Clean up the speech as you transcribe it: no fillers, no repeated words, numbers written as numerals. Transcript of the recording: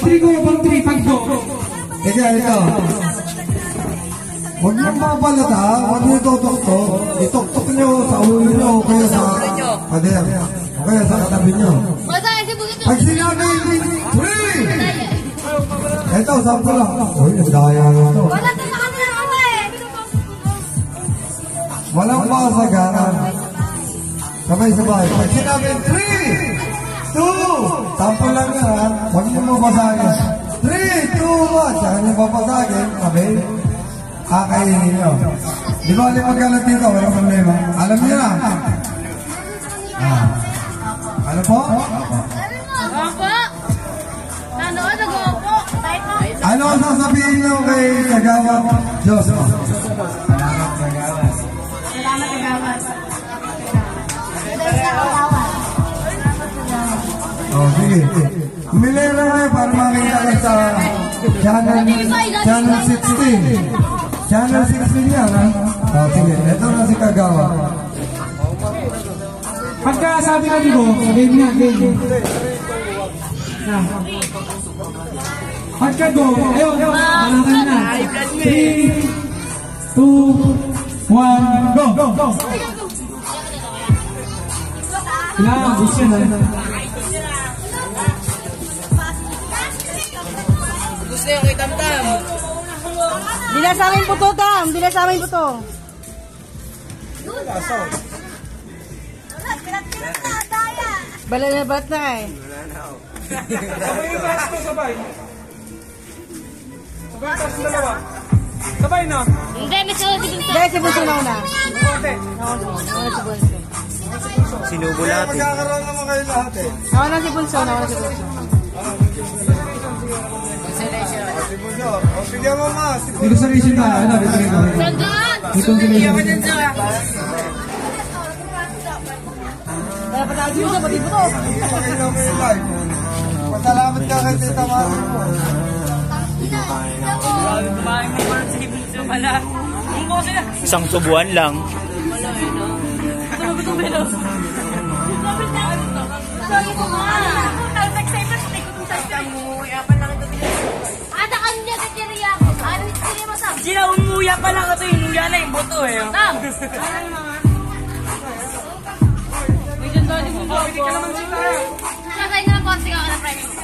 3 go, pag 3, pag go. Ito. Huwag niyong mabalata, huwag niyo ito. Itok-tok niyo sa ulo niyo o kaya sa pader. O kaya sa katabi niyo. Pag sinabi, 3! Ito, sampo lang. Uy, nagdaya ito. Walang pasagaran. Sabay-sabay. Pag sinabi, 3, 2, sampo lang yan. Huwag niyo mabasagin. 3, 2, 1. Saka niyo papasagin. Okay? Kakainin niyo. Di ba ulit magkalat dito? Walang problema. Alam niyo na. Ano po? Ano ang sasabihin niyo kay Kagawad Diyos? Salamat Kagawad. Oh, sige. Milera na para makita kayo sa channel 16. Channel 16 yan, ha? Oh, sige. Ito na si Kagawad. Pagka sabi ka dito, sabihin niya, game. Pagka go, ayun, malakan na. 3, 2, 1, go! Kailangan, gusto na. Gusto yung kay Tamtam. Dinasamin po to, Tam. Dinasamin po to. Bala na ba't na eh. Sabay yung taas ko, sabay. Sabay yung taas ng dalawa. Sabay na. Hindi, si Bunso na una. Sinubo natin. Magkakaroon naman kayo lahat eh. Nauna si Bunso. Si Bunso. O, bigyan mo ma. Dito sa ration tayo. Ano, dito rin kami. Dito ang ration. Kaya patawag si Bunso, pati po to. Pakinggan mo yung live. Pasalamat ka kay Tita Mari po. Kumain mo pa si Bunso pala. Isang subuan lang. Sila umuya pa lang ito yung umuya na yung boto eh. Tam! May dyan doon yung boto. Pwede ka naman sila. Nasay na lang po, sige ako na private.